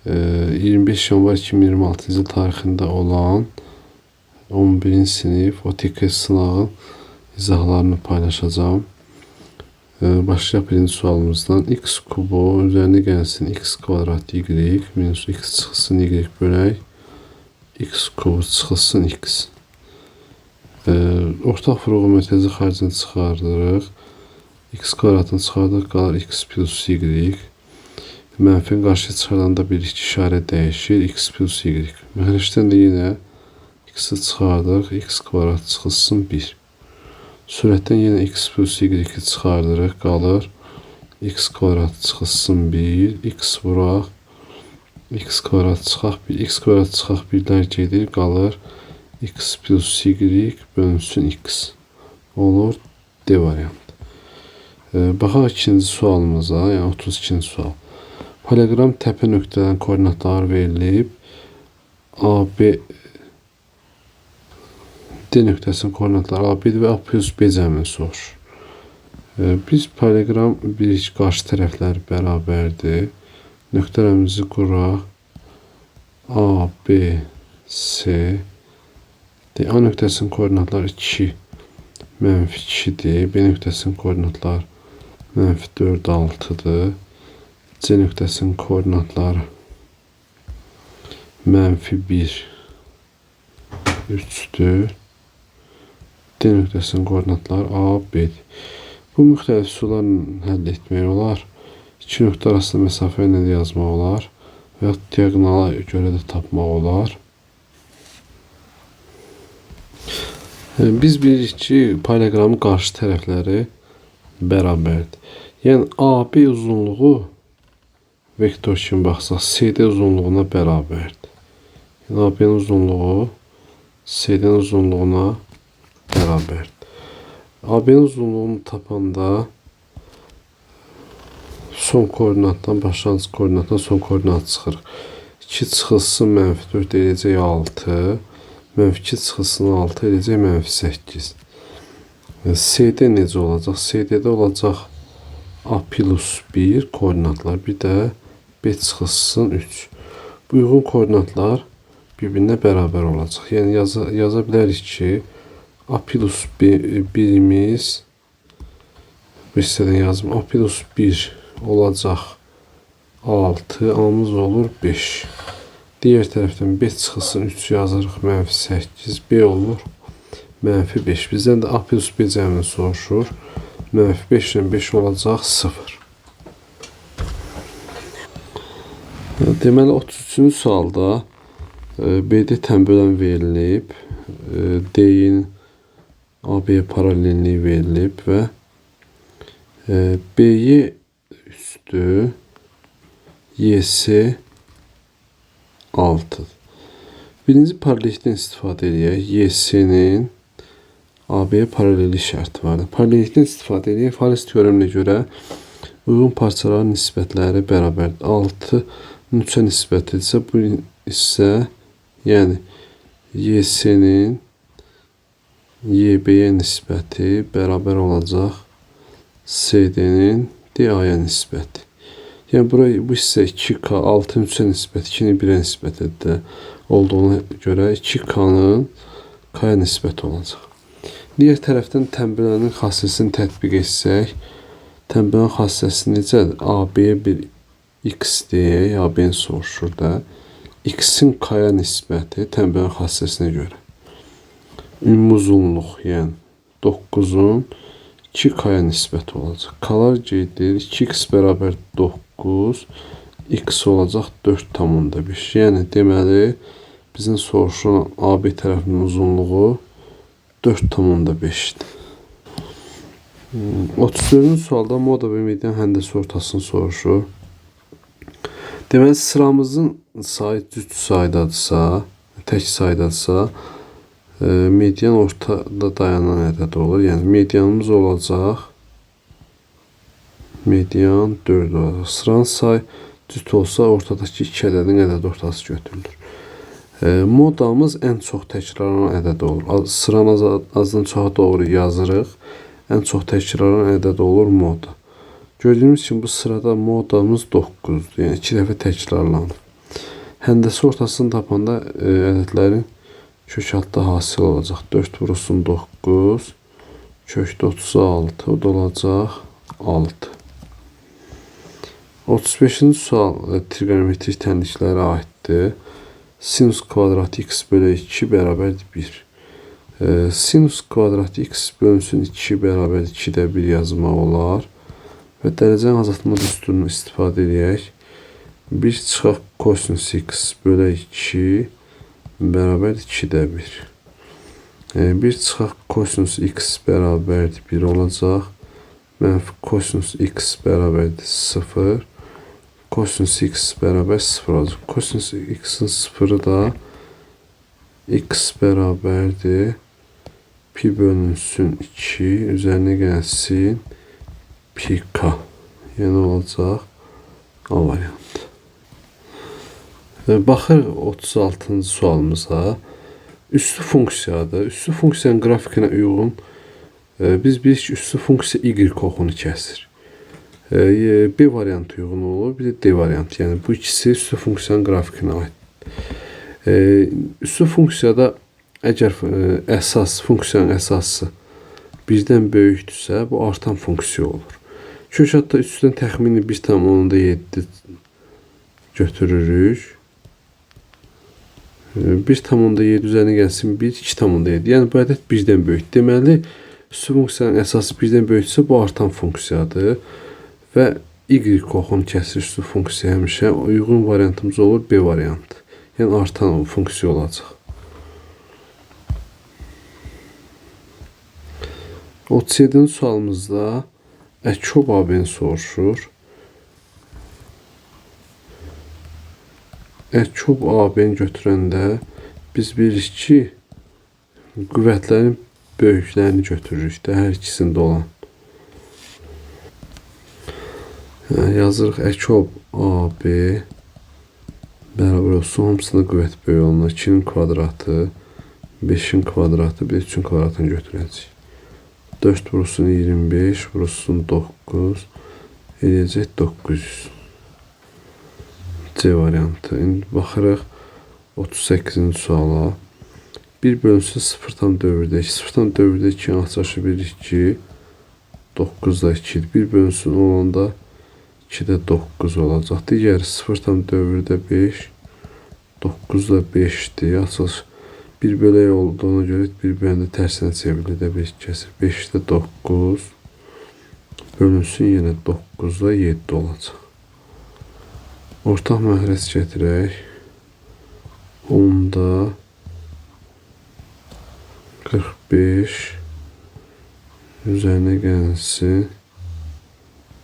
25 yanvar 2026 yıl tarixində olan 11-ci sinif OTK sınavın izahlarını paylaşacağım. Başlayaq birinci sualımızdan. X kubu üzerine gelsin x kvadrat y minus x çıxılsın y bölək x kubu çıxılsın x. Ortaq fırığı mərkəzi xaricini çıxardırıq. X kvadratını çıxardırıq, qalır x plus y. Mənfin qarşıya çıxardanda bir işarə dəyişir. X plus y. Məxrəcdən də yenə x-i çıxardırıq. X kvadrat çıxılsın 1. Sürətdən yenə x plus y çıxardırıq. Qalır x kvadrat çıxılsın 1. X vuraq. X kvadrat çıxaq 1. X kvadrat çıxaq 1-lər gedir. Qalır x plus y bölünsün x. Olur D variantı. Baxaq ikinci sualımıza. Yəni 32-ci sual. Parallelogram təpə nöqtələrin koordinatları verilib. AB D nöqtəsinin koordinatları AB və A plus B cəmini soruşur. Biz parallelogram bir qarşı tərəfləri bərabərdir. Nöqtələrimizi quraq. A, B, C. A nöqtəsinin koordinatları 2, mənfi 2-dir. B nöqtəsinin koordinatları mənfi 4, 6-dır. C nöqtəsinin koordinatları mənfi 1, 3-dür. D nöqtəsinin koordinatları A, B'dir. Bu müxtəlif üsullarla həll etmək olar. İki nöqtə arasında məsafə ilə də yazmaq olar. Və ya diagonala görə də tapmaq olar. Biz bilirik ki, paralleloqramın qarşı tərəfləri bərabərdir. Yəni AB uzunluğu vektor kimi baxsaq CD uzunluğuna bərabərdir. Yəni AB'nin uzunluğu CD'nin uzunluğuna bərabərdir. AB'nin uzunluğunu tapanda son koordinatdan başlanğıc koordinatdan son koordinat çıxır. 2 çıxılsın mənfi 4 eləyəcək 6. Mənfi 2 çıxılsın 6 eləyəcək mənfi 8. CD necə olacaq? CD'də olacaq A plus 1 koordinatlar, bir də B çıxılsın 3. Bu uyğun koordinatlar bir-birinə bərabər olacaq. Yəni yaza bilərik ki, A plus 1'imiz bu hissədən yazım. A plus 1 olacaq 6, A'mız olur 5. Diğer tərəfdən B çıxılsın 3 yazırıq, mənfi 8. B olur mənfi 5. Bizdən də A plus B cəmini soruşur. Mənfi 5 ilə 5 olacaq 0. Deməli 33-cü sualda BD tənbölən verilib. D'nin AB-yə paralelliyi verilib və BY üstü YS 6. Birinci paralellikdən istifadə edək. YS-nin AB-yə paralellik şərti vardır. Paralellikdən istifadə edək. Fares teoreminə görə uyğun parçaların nisbətləri bərabərdir. 6 3-ə nisbətidirsə bu isə yəni YS-nin YB-yə nisbəti bərabər olacaq CD-nin DA-ya nisbəti. Yəni bu hissə 2K, 6-ın 3-ə nisbəti 2-nin 1-ə nisbəti olduğuna görə 2K-nın K-ya nisbəti olacaq. Digər tərəfdən tənbələnin xassəsini tətbiq etsək, tənbələnin xassəsi necədir? AB-yə bir X deyək, AB-ni soruşur da. X-in K-ya nisbəti tənbələnin xassəsinə görə. Ümumi uzunluq, yəni 9-un 2K-ya nisbəti olacaq. K-lar gedir, 2X bərabər 9, X olacaq 4,5. Yəni deməli, bizim soruşulan AB tərəfinin uzunluğu 4,5-dir. 34-cü sualda moda və median həndəsi ortasını soruşur. Deməli, sıramızın sayı cüt saydadırsa, tək saydadırsa, median ortada dayanan ədəd olur. Yəni medianımız olacaq. Median 4 olacaq. Sıranın sayı cüt olsa ortadakı 2 ədədin ədəd ortası götürülür. Modamız ən çox təkrarlanan ədəd olur. Sıranı azdan çoxa doğru yazırıq. Ən çox təkrarlanan ədəd olur moda. Gördüyümüz kimi bu sırada modamız 9-dur. Yəni 2 dəfə təkrarlanıb. Həndəsi ortasını tapanda ədədlərin kök altda hasil olacaq. 4 vurulsun 9, kökdə 36, o da olacaq 6. 35-ci sual trigonometrik tənliklərə aiddir. Sinus kvadratı x bölü 2 bərabərdir 1. Sinus kvadratı x bölünsün 2 bərabər 2-də 1 yazmaq olar. Və dərəcənin azaltma düsturunu istifadə edək. 1 çıxaq kosinus x bölü 2 bərabər 2-də 1. 1 çıxaq kosinus x bərabərdir 1 olacaq. Mənfi kosinus x bərabərdir 0. Kosinus x bərabər 0 olacaq. Kosinus x-in 0-ı da x bərabərdir pi bölünsün 2 üzərinə gəlsin pi k. Yəni olacaq A variantı. Baxır 36-cı sualımıza. Üslü funksiyadır. Üslü funksiyanın grafikinə uyğun biz bilirik ki, üslü funksiya y oxunu kəsir. B variantı uyğun olur, bir də D variantı. Yəni bu ikisi üslü funksiyanın grafikinə aid. Üslü funksiyada əgər funksiyanın əsası birdən böyükdürsə, bu artan funksiya olur. Kökatda 3-dən təxmini 1,7 götürürük. 1,7 üzərinə gəlsin 1, 2,7. Yəni bu ədəd 1-dən böyük. Deməli, üslü funksiyanın əsası 1-dən böyüksə, bu artan funksiyadır. Və y oxunu kəsir üslü funksiya həmişə uyğun variantımız olur B variantı. Yəni artan funksiya olacaq. 37-ci sualımızda əkkob AB-ni soruşur. Əkkob AB-ni götürəndə biz bilirik ki, qüvvətlərin böyüklərini götürürük də, hər ikisində olan. Yazırıq əkkob AB bərabər olsun, hamısına qüvvət böyük olunur. 2-nin kvadratı, 5-in kvadratı, 3-ün kvadratını götürəcək. 4 vurulsun 25, vurulsun 9, eləyəcək 900. C variantı. İndi baxırıq 38-ci suala. 1 bölünsün 0,4-də 2. 0,4-də 2-nin açışı bilirik ki, 9-da 2-dir. 1 bölünsün 10-da 2-də 9 olacaq. Digəri 0,4-də 5, 9-da 5-dir. Açılış 1 bölək olduğuna görə bir böləndə tərsinə çevrilir də 5 kəsir. 5-də 9 bölünsün yenə 9-da 7 olacaq. Ortaq məxrəc gətirək. 10-da 45 üzərinə gəlsin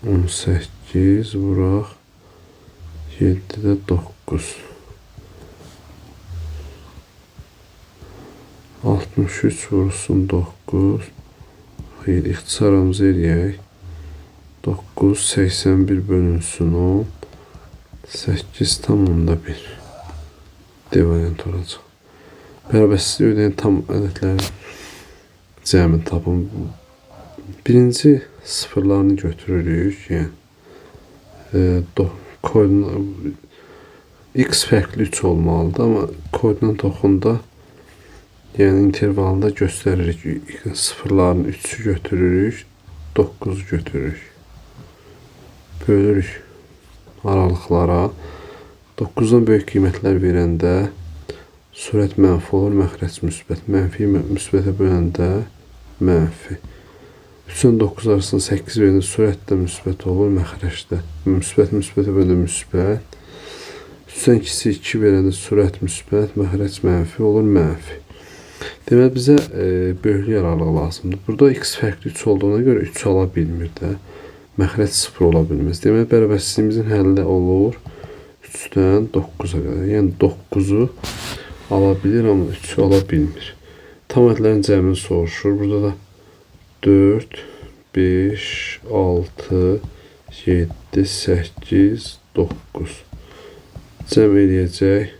18 vuraq 7-də 9. 63 vurulsun 9. İxtisarımızı eləyək. 9, 81 bölünsün 10. 8,1. D variantı olacaq. Bərabərsizlik ödəyən tam ədədlərin cəmini tapın. Birinci sıfırlarını götürürük. Yəni, x fərqli 3 olmalıdır, amma koordinat oxunda yəni intervalda göstəririk. Sıfırların 3'ü götürürük, 9'u götürürük. Bölürük aralıqlara. 9'dan böyük qiymətlər verəndə sürət mənfi olur, məxrəc müsbət. Mənfi müsbətə böləndə mənfi. 3-dən 9 arasında 8 verəndə sürət də müsbət olur, məxrəcdə. Müsbət müsbətə böləndə müsbət. 3-dən 2 verəndə sürət müsbət, məxrəc mənfi olur, mənfi. Deməli, bizə böyüklük aralığı lazımdır. Burada x fərqli 3 olduğuna görə 3 ala bilmir də. Məxrəc 0 ola bilməz. Deməli, bərabərsizliyimizin həlli olur 3-dən 9'a qədər. Yəni 9'u ala bilir, amma 3'ü ala bilmir. Tam ədədlərin cəmini soruşur. Burada da 4, 5, 6, 7, 8, 9. Cəm eləyəcək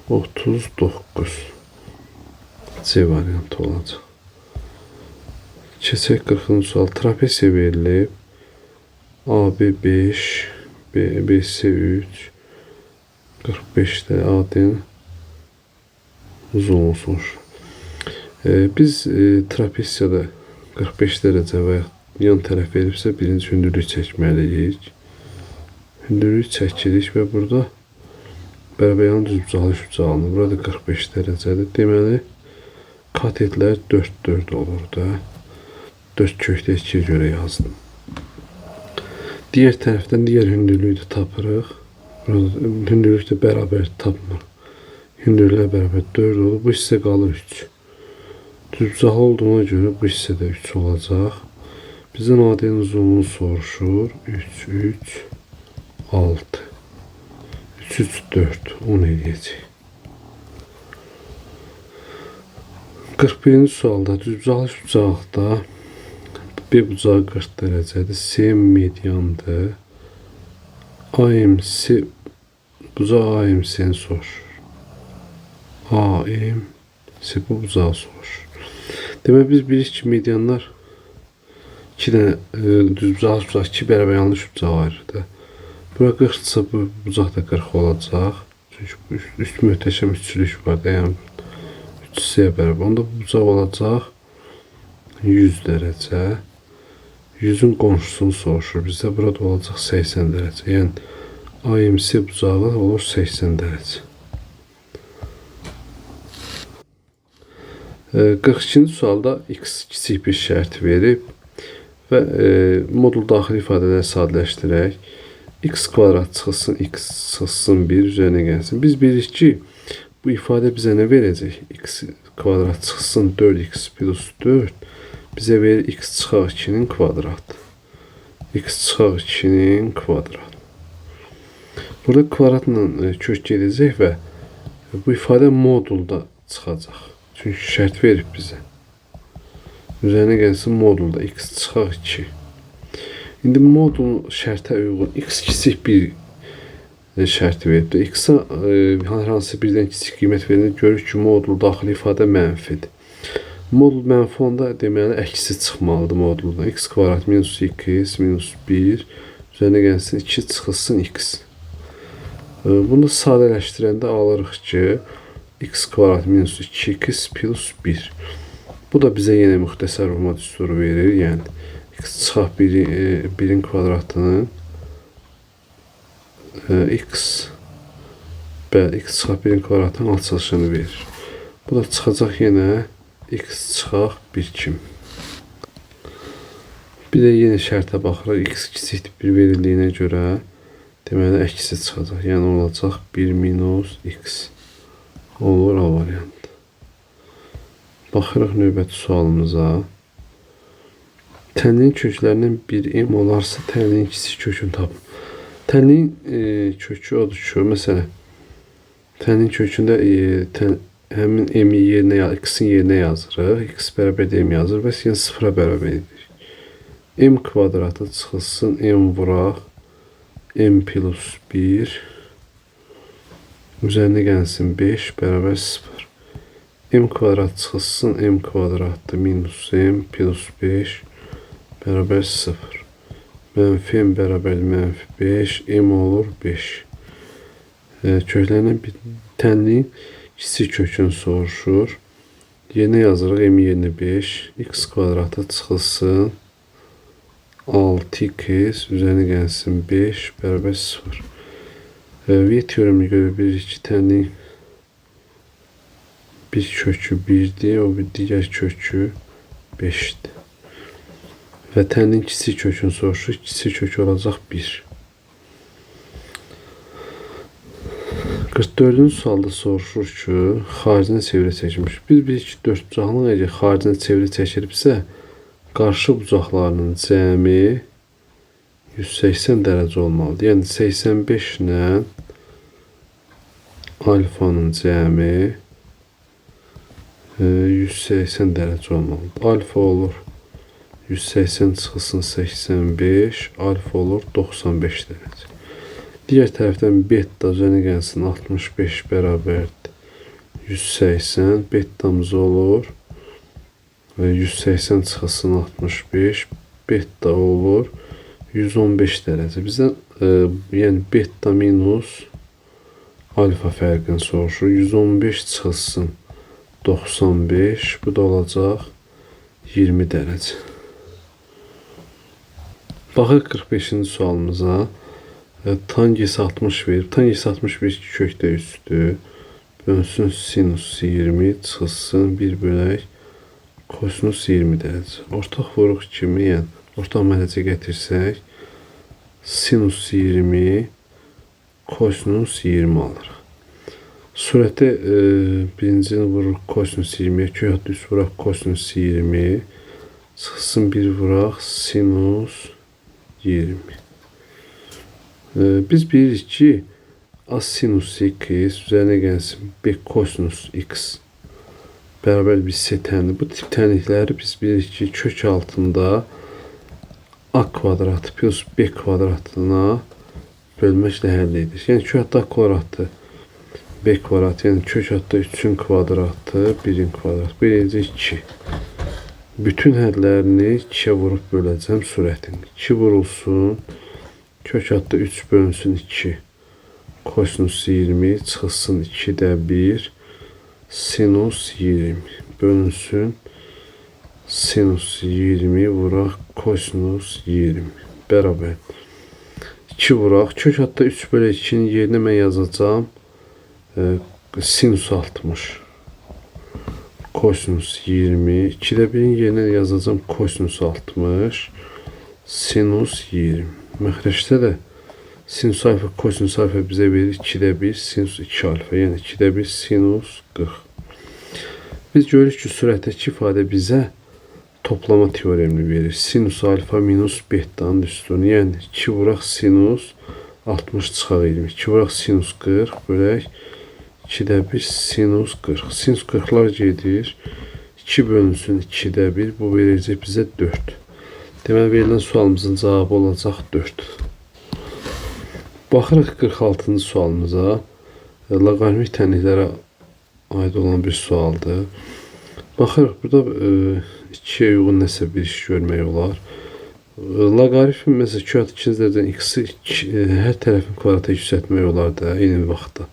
39. C variantı olacaq. Keçək 40-cı sual. Trapesiya verilib. AB 5, BC 3, 45'də AD'nin uzunluğu soruşur. Biz trapesiyada 45 dərəcə və yan tərəf verilibsə birinci hündürlük çəkməliyik. Hündürlük çəkirik və burada bərabər yan düzbucaqlı üçbucaq alınır. Burada 45 dərəcədir. Deməli katetlər 4 olur da. 4 kökdə 2'ye görə yazdım. Diğer tərəfdən diğer hündürlüyü də tapırıq. Burada hündürlük də bərabər tapmır. Hündürlüklə bərabər 4 olur. Bu hissə qalır 3. Düzbucaqlı olduğuna görə bu hissədə 3 olacaq. Bizdən AD'nin uzunluğunu soruşur. 3, 3, 6. 3, 3, 4. 10 eləyəcək. 41-ci sualda düzbucaqlı bucaqda B bucağı 40 dərəcədir. C mediandır. AMC bucaq AMC'ni soruşur. AMC bu bucağı soruşur. Demək biz bilirik ki medianlar 2 dənə düzbucaqlı bucaq 2 bərabər yanlış bucaq ayırır. Bura 40-dırsa bu bucaq da 40 olacaq. Çünki bu üst möhtəşəm üçlük var da, yəni 3-yə bərabər. Onda bu bucaq olacaq 100 dərəcə. 100'ün qonşusunu soruşur. Bizdə burada olacaq 80 dərəcə. Yəni AMC bucağı olur 80 dərəcə. 42-ci sualda x kiçik bir şərt verib və modul daxili ifadələri sadələşdirək. X kvadrat çıxılsın, x çıxılsın 1 üzərinə gəlsin. Biz bilirik ki, bu ifadə bizə nə verəcək? X kvadrat çıxılsın 4x plus 4 bizə verir x çıxaq 2'nin kvadratı. X çıxaq 2'nin kvadratı. Burada kvadratla kök gedəcək və bu ifadə modulda çıxacaq. Çünki şərt verib bizə. Üzərinə gəlsin modulda x çıxaq 2. İndi modul şərtə uyğun x kiçik bir şərti verib. X-a hər hansı birdən kiçik qiymət verilir. Görür ki, modul daxili ifadə mənfidir. Modul mənfi onda deməli əksi çıxmalıdır moduldan. X kvadrat minus 2x minus 1 üzərinə gəlsin 2 çıxılsın x. Bunu sadələşdirəndə alırıq ki, x kvadrat minus 2x plus 1. Bu da bizə yenə müxtəsər vurma düsturu verir. Yəni x çıxaq 1'in kvadratının x çıxaq 1'in kvadratının açılışını verir. Bu da çıxacaq yenə x çıxaq 1 kimi. Bir də yenə şərtə baxırıq. X kiçik 1 verildiyinə görə deməli əksi çıxacaq. Yəni olacaq 1 minus x. Olur A variantı. Baxırıq növbəti sualımıza. Tənliyin köklərindən bir m olarsa tənliyin kiçik kökünü tapın. Tənliyin kökü odur ki, məsələn, tənliyin kökündə həmin m-i yerinə, x-in yerinə yazırıq. X bərabər m yazır və yəni 0'a bərabər edir. M kvadratı çıxılsın, m vuraq, m plus 1 üzərinə gəlsin 5 bərabər 0. M kvadrat çıxılsın, m kvadratdır minus m plus 5 bərabər 0. Mənfi m bərabər mənfi 5, m olur 5. Köklərindən bir tənliyin kiçik kökünü soruşur. Yerinə yazırıq, m yerinə 5, x kvadratı çıxılsın 6x üzərinə gəlsin 5 bərabər 0. V teoremine görə bilirik ki, tənliyin bir kökü 1'dir, o bir digər kökü 5'dir. Və tənliyin kiçik kökünü soruşur, kiçik kök olacaq 1. 44-cü sualda soruşur ki, xaricinə çevrə çəkilmiş. Biz bilirik ki, dördbucaqlının əgər xaricinə çevrə çəkilibsə, qarşı bucaqlarının cəmi 180 dərəcə olmalıdır. Yəni 85 ilə alfanın cəmi 180 dərəcə olmalıdır. Alfa olur 180 çıxılsın 85, alfa olur 95 dərəcə. Digər tərəfdən beta üzərinə gəlsin 65 bərabərdir 180, betamız olur 180 çıxılsın 65. Beta olur 115 dərəcə. Bizdən yəni beta minus alfa fərqini soruşur. 115 çıxılsın 95. Bu da olacaq 20 dərəcə. Baxır 45-ci sualımıza. Tangis 60 verir. Tangis 61 kökdə üstü. Bölünsün sinus 20 çıxılsın 1 bölək kosinus 20 dərəcə. Ortaq vuruq kimi, yəni ortaq məhləcə gətirsək sinus 20 kosinus 20 alırıq. Surəti birincini vururuq kosinus 20'ye, kök üst vuraq kosinus 20 çıxsın 1 vuraq sinus 20. Biz bilirik ki a sinus x üzərinə gəlsin b kosinus x bərabər bir c tənliyi. Bu tip tənlikləri biz bilirik ki kök altında a kvadratı plus b kvadratına bölməklə həll edir. Yəni kök altında a kvadratı b kvadratı, yəni kök altında 3'ün kvadratı 1'in kvadratı. Bu eləcə 2. Bütün hədlərini 2'ye vurub böləcəm surətin. 2 vurulsun, kök altında 3 bölünsün 2. Kosinus 20 çıxılsın 2'də 1 sinus 20 bölünsün sinus 20 vuraq kosinus 20 bərabər 2 vuraq. Kök altında 3 bölü 2'nin yerinə mən yazacağım sinus 60 kosinus 20 2'də 1'in yerinə yazacağım kosinus 60 sinus 20. Məxrəcdə də sinus alfa kosinus alfa bizə verir 2'də 1 sinus 2 alfa, yəni 2'də 1 sinus 40. Biz görürük ki sürətdəki ifadə bizə toplama teoremini verir. Sinus alfa minus beta'nın üstünü, yəni 2 vuraq sinus 60 çıxaq 20. 2 vuraq sinus 40 bölək 2'də 1 sinus 40. Sinus 40'lar gedir. 2 bölünsün 2'də 1. Bu verəcək bizə 4. Deməli verilən sualımızın cavabı olacaq 4. Baxırıq 46-cı sualımıza. Loqaritmik tənliklərə aid olan bir sualdır. Baxırıq burada 2'ye uyğun nəsə bir iş görmək olar. Loqaritm məsələn kök ikincilərdən x-i hər tərəfin kvadrata yüksəltmək olar da eyni vaxtda.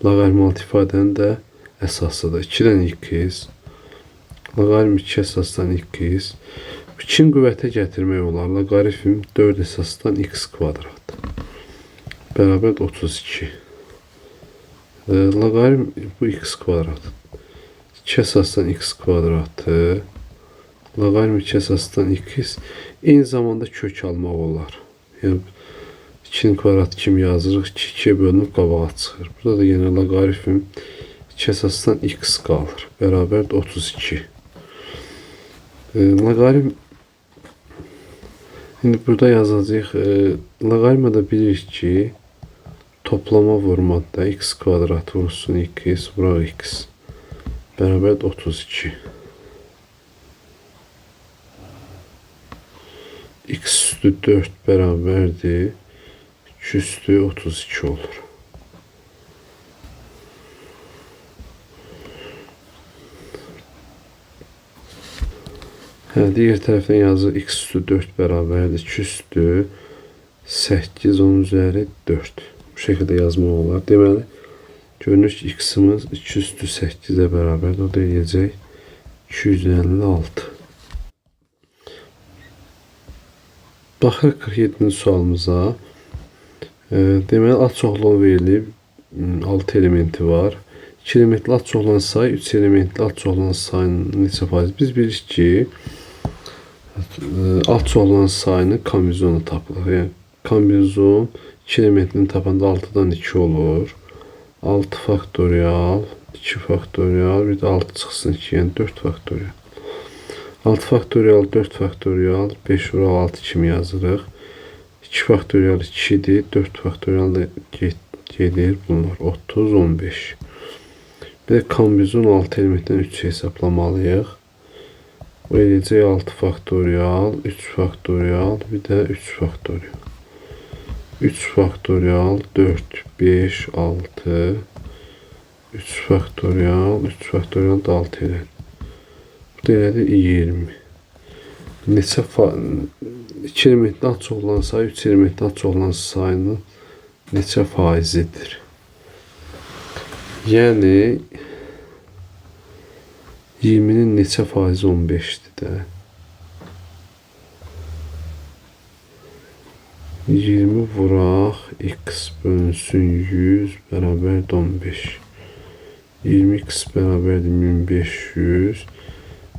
Loqaritm alt ifadənin də əsasıdır. 2'dən x, loqaritm 2 əsasdan x. 2'ni qüvvətə gətirmək olar. Loqaritm 4 əsasdan x kvadrat bərabər 32. Loqaritm bu x kvadrat. 2 əsasdan x kvadratı. Loqaritm 2 əsasdan x. Eyni zamanda kök almaq olar. Yəni 2'nin kvadratı kimi yazırıq. 2'ye bölünüb qabağa çıxır. Burada da yenə loqaritm 2 əsasdan x qalır. Bərabər 32. Loqaritm indi burada yazacağıq. Loqaritmada bilirik ki toplama vurmada x kvadrat vursun x vuraq x bərabər 32. X üstü 4 bərabərdir 2 üstü 32 olur. Digər tərəfdən yazır x üstü 4 bərabərdir 2 üstü 8 10 üzəri 4. Bu şəkildə yazmaq olar. Deməli, görünür ki x-imiz 2 üstü 8'e bərabərdir. O da eləyəcək 256. Baxırıq 47-ci sualımıza. Deməli, ad çoxluğu verilib. 6 elementi var. 2 elementli ad çoxluğunun sayı 3 elementli ad çoxluğunun sayının neçə faiz? Biz bilirik ki ad çoxluğunun sayını kombinizonu tapılır. Yəni kombinizon 2 elementini tapanda 6'dan 2 olur. 6 faktorial, 2 faktorial, bir de 6 çıxsın 2, yəni 4 faktorial. 6 faktorial, 4 faktorial, 5 vuraq 6 kimi yazırıq. 2 faktorial 2'dir, 4 faktorial da gedir. Bunlar 30, 15. Bir de kombinizon 6 elementdən 3 hesablamalıyıq. Bu eləyəcək 6 faktorial, 3 faktorial, bir de 3 faktorial. 3 faktorial, 4, 5, 6, 3 faktorial, 3 faktorial da 6 edir. Değeri 20. Neçə 2 elementdə açıq olan sayı 3 elementdə açıq olan sayının neçə faizidir? Yəni 20'nin neçə faizi 15'dir də. 20 vuraq x bölünsün 100 bərabərdir 15. 20x bərabərdir 1500.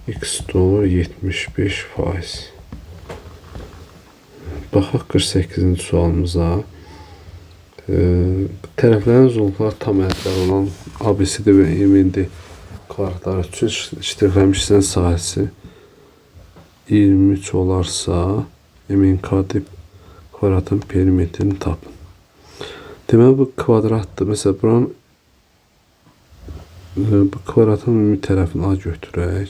X olur 75%. Baxaq 48-ci sualımıza. Tərəflərin uzunluqları tam ədədlər olan ABCD və MND kvadratları üçün iştiqlənmiş hissənin sahəsi 23 olarsa MNKD kvadratın perimetrini tapın. Deməli bu kvadratdır. Məsələn buranın bu kvadratın ümumi tərəfini A götürək.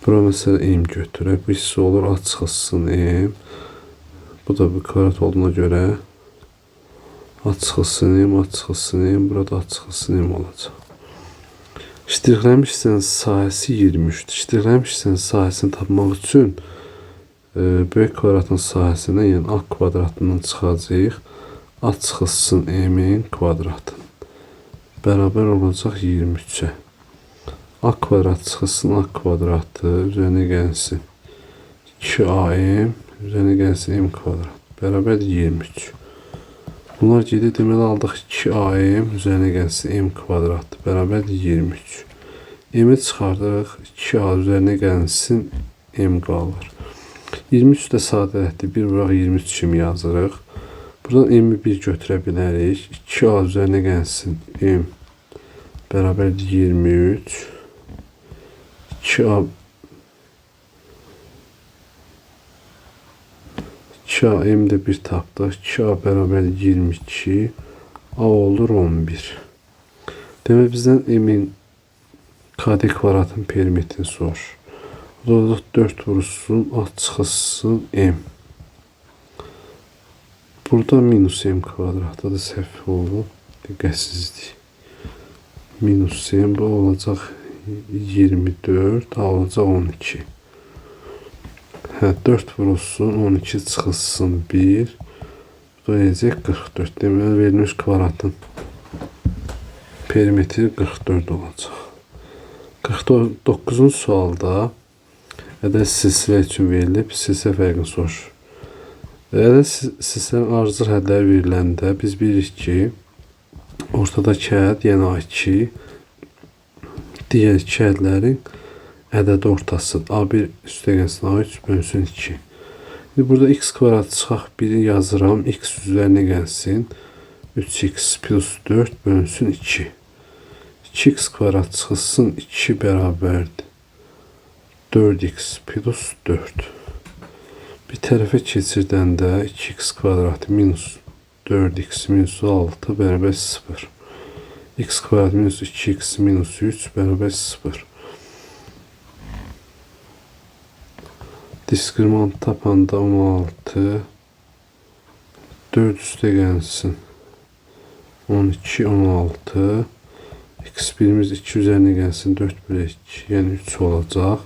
Bura məsələn M götürək. Bu hissə olur açıq hissəsinin M. Bu da bir kvadrat olduğuna görə açıq hissəsinin M, açıq hissəsinin M, burada açıq hissəsinin M olacaq. İştiqlənmiş hissənin sahəsi 23'dür. İştiqlənmiş hissənin sahəsini tapmaq üçün böyük kvadratın sahəsindən, yəni A kvadratından çıxacağıq. Açıq hissəsinin M-in kvadratın bərabər olacaq 23'ə. A kvadrat çıxılsın A kvadratı üzərinə gəlsin 2AM üzərinə gəlsin M kvadrat bərabər 23. Bunlar gedir, deməli aldıq 2AM üzərinə gəlsin M kvadrat bərabər 23. M-i çıxardırıq, 2A üzərinə gəlsin M qalır. 23 də sadələtdir, 1 vuraq 23 kimi yazırıq. Buradan M-i 1 götürə bilərik. 2A üzərinə gəlsin M bərabər 23. 2A M'de 1 tapdıq. 2A bərabər 22. A olur 11. Demək bizdən M'in KD kvadratın perimetrini sorur. O da 4 vurulsun, açıq hissəsinin M. Burada minus M kvadratı da səhv olub. Diqqətsizlik. Minus M bu olacaq 24, A olacaq 12. 4 vurulsun, 12 çıxılsın 1. Bu da eləcək 44. Deməli verilmiş kvadratın perimetri 44 olacaq. 49-cu sualda ədəd silsilə üçün verilib, silsilə fərqini soruşur. Ədəd silsilənin ardıcıl hədləri veriləndə biz bilirik ki, ortadakı ədəd, yəni A2, digər iki ədədlərin ədəd ortasıdır. A1 üstəgəlsin A3 bölünsün 2. Şimdi burada x kvadrat çıxaq 1'i yazıram. X üzərinə gəlsin 3x plus 4 bölünsün 2. 2x kvadrat çıxılsın 2 bərabərdir 4x plus 4. Bir tərəfə keçirdəndə 2x kvadrat minus 4x minus 6 bərabər 0. X kvadrat minus 2x minus 3 bərabər 0. Diskriminant tapanda 16 4 üstə gəlsin 12 16 x1'imiz 2 üzərinə gəlsin 4 bölü 2 yəni 3 olacaq.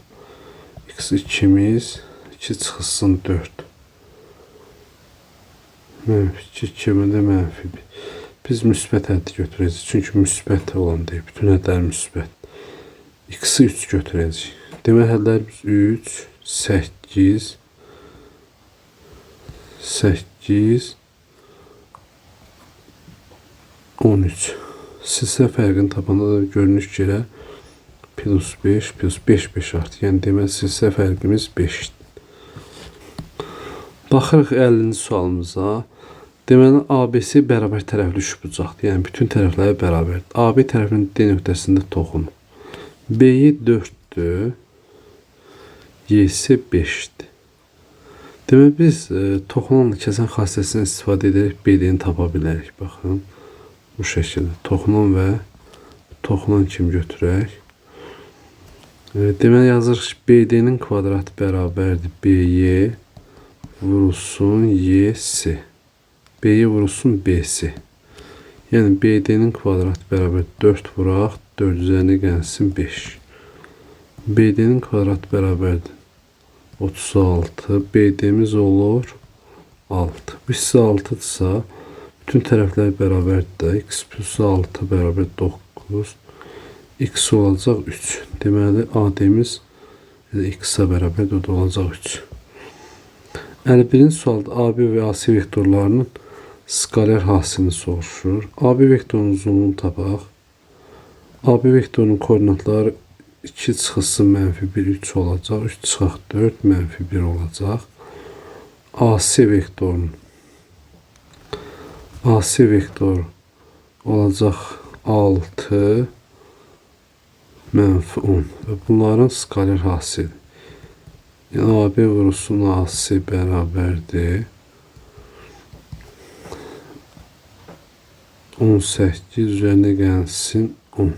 X2'miz 2 çıxılsın 4 mənfi 2 2 mənfi 1. Biz müsbət ədəd götürəcəyik. Çünki müsbət olan deyil. Bütün ədədlər müsbət. X-i 3 götürəcəyik. Demək ədədlərimiz 3, 8, 8, 13. Silsilə fərqini tapanda da görünür ki, plus 5, plus 5, 5 artı. Yəni demək silsilə fərqimiz 5-dir. Baxırıq 50-ci sualımıza. Deməli ABC bərabər tərəfli üçbucaqdır. Yəni bütün tərəfləri bərabərdir. AB tərəfinin D nöqtəsində toxunur. B-yi 4'dür. Y-si 5'dir. Demək biz toxunanla kəsən xassəsindən istifadə edərək BD-ni tapa bilərik. Baxın. Bu şəkildə. Toxunan və toxunan kimi götürək. Deməli yazırıq ki, BD-nin kvadratı bərabərdir BY vurulsun YC. B'ye vurulsun BC. Yəni BD'nin kvadratı bərabər 4 vuraq, 4 üzərinə gəlsin 5. BD-nin kvadratı bərabərdir 36. BD-miz olur 6. Bu hissə 6-dırsa, bütün tərəflər bərabərdir. X plus 6 bərabər 9. X olacaq 3. Deməli, AD-miz X-a bərabər olacaq 3. 51-ci sualda AB və AC vektorlarının skaler hasilini soruşur. AB vektorunun uzunluğunu tapaq. AB vektorunun koordinatları 2 çıxılsın mənfi 1, 3 olacaq. 3 çıxaq 4, mənfi 1 olacaq. AC vektoru olacaq 6, mənfi 10. Və bunların skaler hasili. Yəni, AB vurulsun AC bərabərdir 18 üzərinə gəlsin 10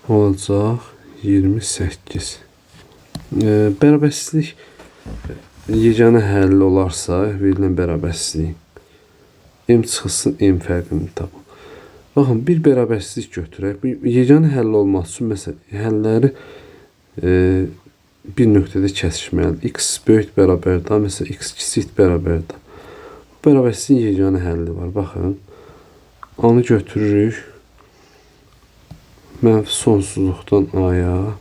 olacaq 28. Bərabərsizlik yeganə həlli olarsa, verilən bərabərsizliyin M çıxılsın M fərqini tapın. Baxın, bir bərabərsizlik götürək. Yeganə həlli olması üçün, məsələn, həlləri bir nöqtədə kəsişməlidir. X böyük bərabərdir, məsələn, X kiçik bərabərdir. Bərabərsizliyin yeganə həlli var. Baxın, onu götürürük. Mənfi sonsuzluqdan A-ya,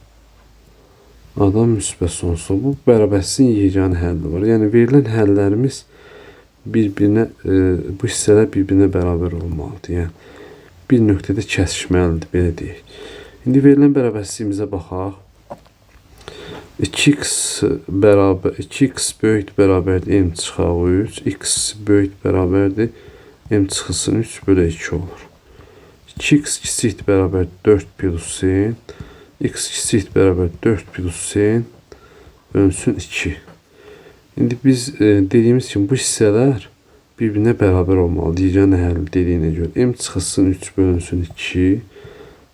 A-dan müsbət sonsuzluq. Bu bərabərsizliyin yeganə həlli var. Yəni, verilən həllərimiz bir-birinə, bu hissələr bir-birinə bərabər olmalıdır. Yəni, bir nöqtədə kəsişməlidir, belə deyək. İndi verilən bərabərsizliyimizə baxaq. 2x böyük bərabərdir M çıxaq 3. X böyük bərabərdir M çıxılsın 3 bölü 2 olur. 2x kiçik bərabər 4 plus n. X kiçik bərabər 4 plus n bölünsün 2. İndi biz dediyimiz kimi bu hissələr bir-birinə bərabər olmalıdır. Yeganə həlli dediyinə görə. M çıxılsın 3 bölünsün 2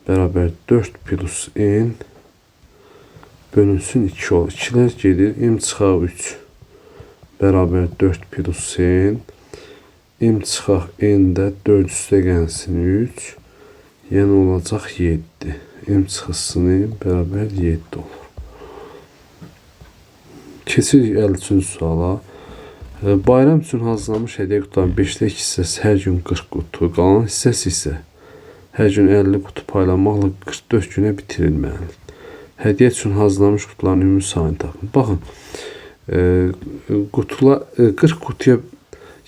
bərabər 4 plus n bölünsün 2 olur. 2'lər gedir. M çıxaq 3 bərabər 4 plus n. M çıxaq n də 4 üstə gəlsin 3. Yəni olacaq 7. M çıxılsın n bərabər 7 olur. Keçirik 53-cü suala. Bayram üçün hazırlanmış hədiyyə qutuların 5də 2 hissəsi hər gün 40 qutu, qalan hissəsi isə hər gün 50 qutu paylanmaqla 44 günə bitirilməlidir. Hədiyyə üçün hazırlanmış qutuların ümumi sayını tapın. Baxın, 40 qutuya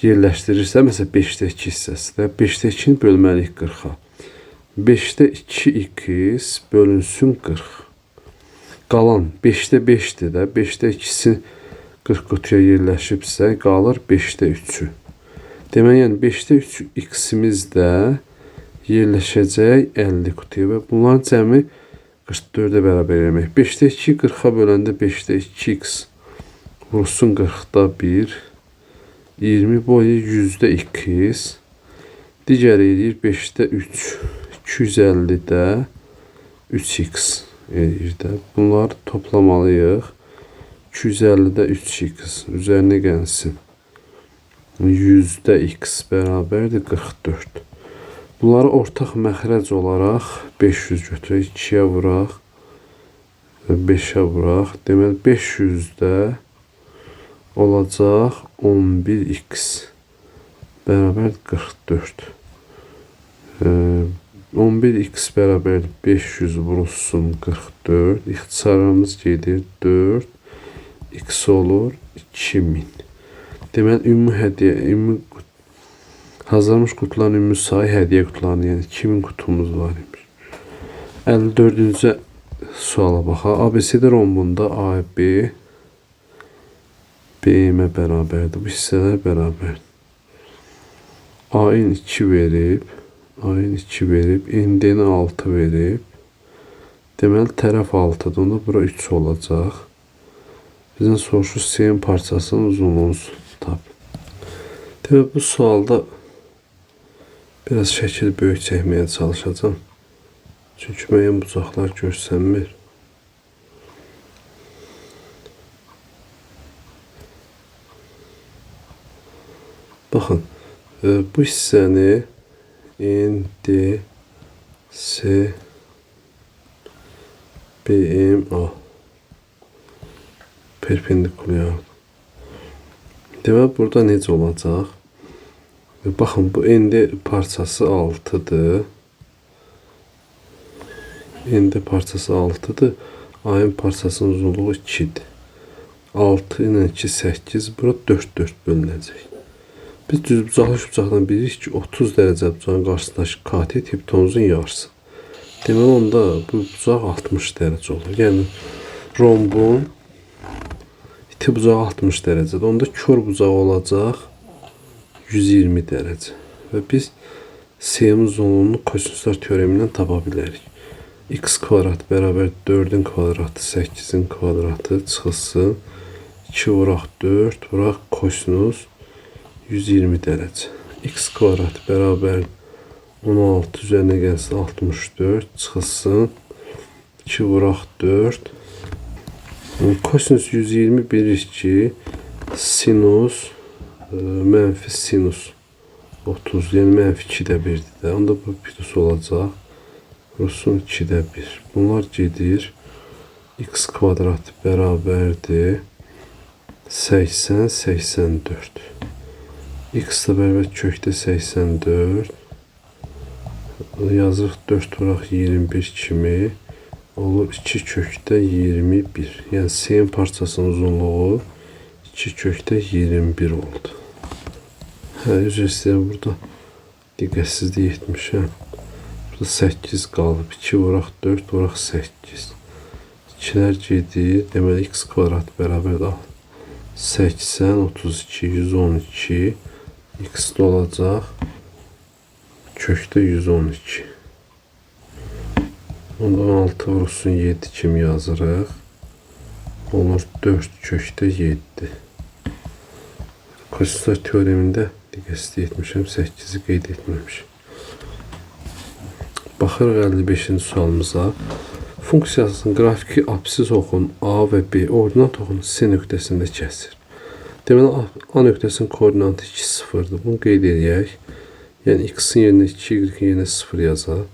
yerləşdirirsə, məsələn 5də 2 hissəsində 5də 2-ni bölməliyik 40-a. 5də 2x bölünsün 40. Qalan 5də 5-dir də. 5də 2-si 40 qutuya yerləşibsə, qalır 5də 3-ü. Demək, yəni 5də 3 x-imiz də yerləşəcək 50 qutuya və bunların cəmi 44-ə bərabər eləmək. 5də 2 40-a böləndə 5də 2x vurulsun 40-da 1. 20 boyu 100-də 2x. Digər eləyir 5də 3. 250-də 3x eləyir də. Bunları toplamalıyıq. 250-də 3x üzərinə gəlsin. 100-də x bərabərdir 44. Bunları ortaq məxrəc olaraq 500 götürək. 2-yə vuraq. 5-ə vuraq. Deməli 500-də olacaq 11x bərabər 44. 11x bərabər 500 vurulsun 44. İxtisarımız gedir 4. X olur 2000. Deməli, ümumi hədiyyə, hazırlanmış qutuların ümumi sayı hədiyyə qutularının, yəni 2000 qutumuz var imiş. 54-cü suala baxaq. ABCD rombunda AB BM bərabərdir. Bu hissələr bərabərdir. AN 2 verib, ND-ni 6 verib. Deməli, tərəf 6-dır. Onda bura 3 olacaq. Bizdən soruşur C-nin parçasının uzunluğunu tap. Demək, bu sualda biraz şəkil böyük çəkməyə çalışacağım. Çünki müəyyən bucaqlar görsənmir. Baxın, bu hissəni N, D, C BMA perpendikulyar. Demək burada necə olacaq? Baxın, bu endi parçası 6'dır. Endi parçası 6'dır. Ayın parçasının uzunluğu 2'dir. 6 ilə 2 8. Bura 4 bölünəcək. Biz düzbucaqlı bucaqdan bilirik ki 30 dərəcə bucağın qarşısındakı katet hipotenuzun yarısı. Demək onda bu bucaq 60 dərəcə olur. Yəni rombun iti bucağı 60 dərəcədir. Onda kör bucağı olacaq 120 dərəcə. Və biz S-in uzunluğunu kosinuslar teoremindən tapa bilərik. X kvadrat bərabər 4'ün kvadratı 8'in kvadratı çıxılsın. 2 vuraq 4 vuraq kosinus 120 dərəcə. X kvadrat bərabər 16 üzərinə gəlsin 64 çıxılsın. 2 vuraq 4. Kosinus 120 bilirik ki sinus mənfi sinus 30, yəni mənfi 2'də 1'dir də. Onda bu plus olacaq. Rusun 2'də 1. Bunlar gedir. X kvadrat bərabərdir 80 84. X da bərabər kökdə 84. Yazırıq 4 vuraq 21 kimi. Olur 2 kökdə 21. Yəni S-in parçasının uzunluğu 2 kökdə 21 oldu. Üzr istəyirəm, burada diqqətsizlik etmişəm. Burada 8 qalıb. 2 vuraq 4 vuraq 8. 2'lər gedir. Deməli x kvadrat bərabər 80 32 112. X də olacaq kökdə 112. Onda 16 vurulsun 7 kimi yazırıq. Olur 4 kökdə 7. Kosinuslar teoremində diqqətsizlik etmişəm. 8'i qeyd etməmişim. Baxırıq 55-ci sualımıza. Funksiyasının qrafiki apsiz oxun A və B ordinat oxun C nöqtəsində kəsir. Deməli A nöqtəsinin koordinatı 2 0'dır. Bunu qeyd edək. Yəni x-in yerinə 2, y-in yerinə 0 yazaq.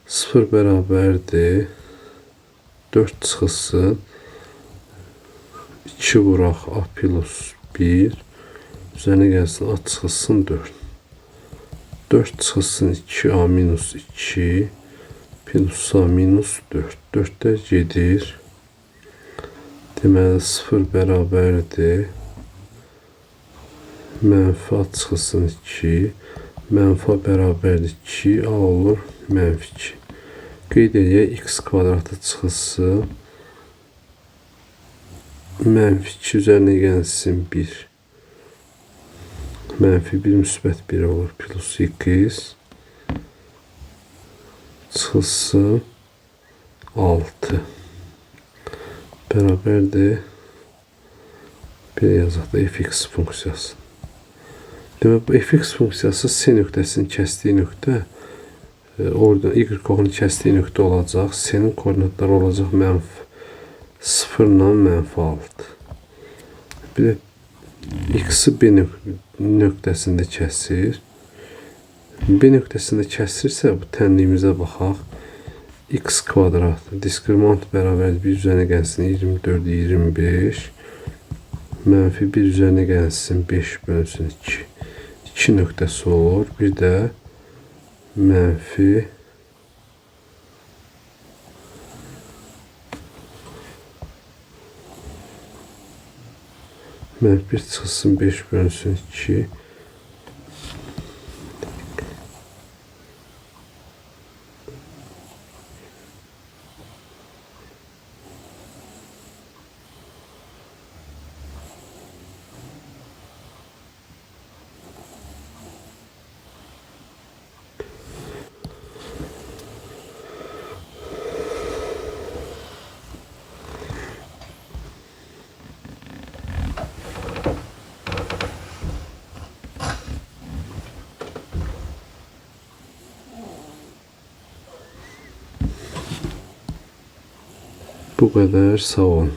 0 bərabərdir 4 çıxılsın 2 vuraq A plus 1 üzərinə gəlsin A çıxılsın 4. 4 çıxılsın 2A minus 2 plus A minus 4. 4'də gedir. Deməli 0 bərabərdir mənfi A çıxılsın 2 mənfi A bərabərdir 2 A olur mənfi 2. Qeyd edək x kvadratı çıxılsın mənfi 2 üzərinə gəlsin 1. Mənfi 1 müsbət 1 olur. Plus x çıxılsın 6 bərabərdir bir yazaq da fx funksiyası. Demək bu fx funksiyası C nöqtəsinin kəsdiyi nöqtə orada y oxunun kəsdiyi nöqtə olacaq. C-nin koordinatları olacaq mənfi 0 ilə mənfi 6. Bir də x-i B nöqtəsində kəsir. B nöqtəsində kəsirsə bu tənliyimizə baxaq. X kvadrat diskriminant bərabər 1 üzərinə gəlsin 24 25 mənfi 1 üzərinə gəlsin 5 bölünsün 2. 2 nöqtəsi olur. Bir də mənfi mənfi 1 çıxılsın 5 bölünsün 2. Bu kadar, sağ olun.